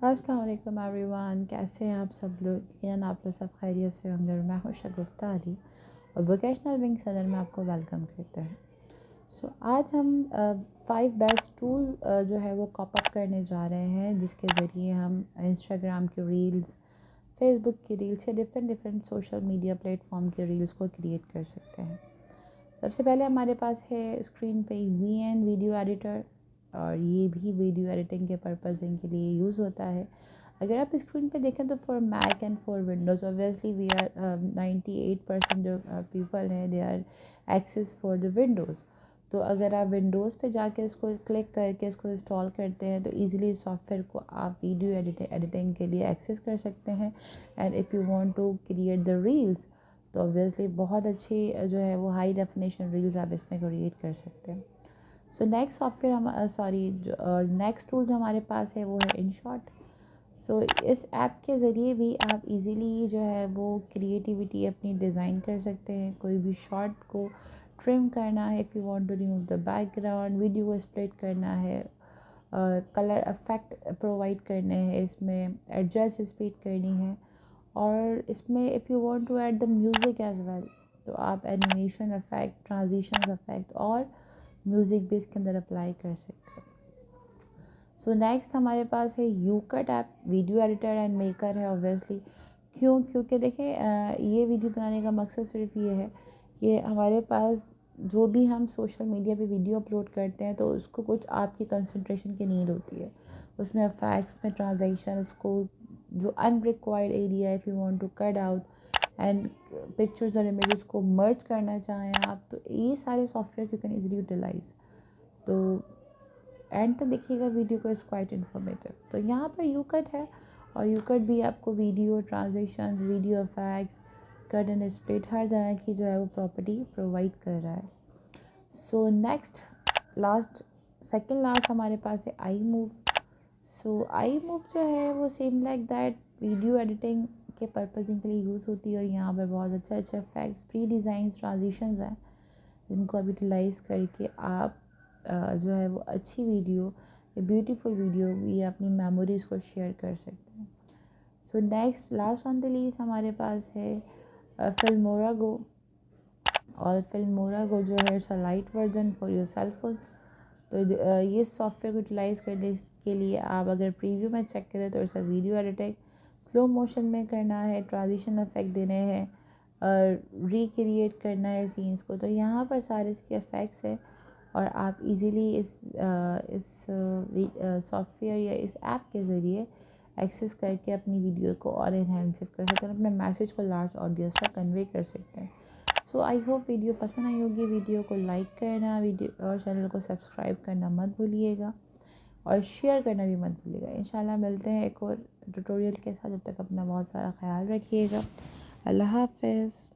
अस्सलाम वालेकुम एवरीवन, कैसे हैं आप सब लोग। यकीनन आप लोग सब खैरियत से होंगे और मैं हूँ शगुफ्ता अली और वोकेशनल विंग सदर में आपको वेलकम करते हैं। आज हम 5 बेस्ट टूल जो है वो कॉप अप करने जा रहे हैं, जिसके ज़रिए हम इंस्टाग्राम की रील्स, फेसबुक की रील्स या different different social media platform की रील्स को क्रिएट कर सकते हैं। सबसे पहले हमारे पास है स्क्रीन पे वीएन वीडियो एडिटर, और ये भी वीडियो एडिटिंग के पर्पज़ के लिए यूज़ होता है। अगर आप स्क्रीन पे देखें तो for Mac and for Windows obviously we are 98% जो पीपल हैं they are access for the Windows. तो अगर आप विंडोज़ पे जाके इसको क्लिक करके इसको इंस्टॉल करते हैं तो ईज़िली सॉफ्टवेयर को आप वीडियो एडिटिंग के लिए एक्सेस कर सकते हैं। And if you want to create the reels तो ऑब्वियसली बहुत अच्छी जो है वो हाई डेफिनेशन रील्स आप इसमें क्रिएट कर सकते हैं। सो नेक्स्ट सॉफ्टवेयर हम नेक्स्ट टूल जो हमारे पास है वो है इनशॉट। इस ऐप के ज़रिए भी आप इजीली जो है वो क्रिएटिविटी अपनी डिज़ाइन कर सकते हैं। कोई भी शॉट को ट्रिम करना है, if you want to remove the background, video को स्प्लिट करना है, कलर इफेक्ट प्रोवाइड करने हैं, इसमें एडजस्ट स्पीड करनी है, और इसमें if you want to add the music as well तो आप एनिमेशन इफेक्ट, ट्रांजिशन इफेक्ट और म्यूज़िक भी इसके अंदर अप्लाई कर सकते हैं। नेक्स्ट हमारे पास है YouCut app, video editor and maker है ऑब्वियसली। क्योंकि देखें ये वीडियो बनाने का मकसद सिर्फ ये है कि हमारे पास जो भी हम सोशल मीडिया पे वीडियो अपलोड करते हैं तो उसको कुछ आपकी कंसंट्रेशन की नीड होती है। उसमें इफेक्ट्स में ट्रांजेक्शन, उसको जो unrequired area if you want to cut out and pictures और इमेजेस को मर्ज करना चाहें आप, तो ये सारे software you can easily utilise. तो एंड तक देखिएगा वीडियो को, इज़ क्वाइट इन्फॉर्मेटिव। तो यहाँ पर यूकट है और यूकट भी आपको video transaction, video effects, cut and split हर तरह की जो है वो प्रॉपर्टी प्रोवाइड कर रहा है। नेक्स्ट लास्ट सेकंड लास्ट हमारे पास है आई मूव। आई मूव जो है वो same like that video editing के पर्पज़ के लिए यूज़ होती है, और यहाँ पर बहुत अच्छे अच्छे इफेक्ट्स, प्री डिज़ाइन ट्रांजिशंस हैं जिनको आप यूटिलाइज़ करके आप जो है वो अच्छी वीडियो, ब्यूटीफुल वीडियो ये अपनी मेमोरीज़ को शेयर कर सकते हैं। Next last on the least हमारे पास है फिल्मोरा गो। और फिल्मोरा गो जो है it's a light version for your cell phones. ये सॉफ्टवेयर को यूटिलाइज़ करने के लिए आप अगर प्रीव्यू में चेक करें तो it's a video editing, slow motion में करना है, ट्रांजिशन इफेक्ट देने हैं, रिक्रिएट करना है सीन्स को, तो यहाँ पर सारे इसके इफ़ेक्ट्स हैं और आप इजीली इस सॉफ्टवेयर या इस ऐप के ज़रिए एक्सेस करके अपनी वीडियो को और इन्हेंसिव कर सकते हैं, अपने मैसेज को लार्ज ऑडियंस तक कन्वे कर सकते हैं। आई होप वीडियो पसंद आई होगी। वीडियो को लाइक करना, वीडियो और चैनल को सब्सक्राइब करना मत भूलिएगा और शेयर करना भी मत भूलिएगा। इंशाल्लाह मिलते हैं एक और ट्यूटोरियल के साथ। जब तक अपना बहुत सारा ख्याल रखिएगा। अल्लाह हाफ़िज़।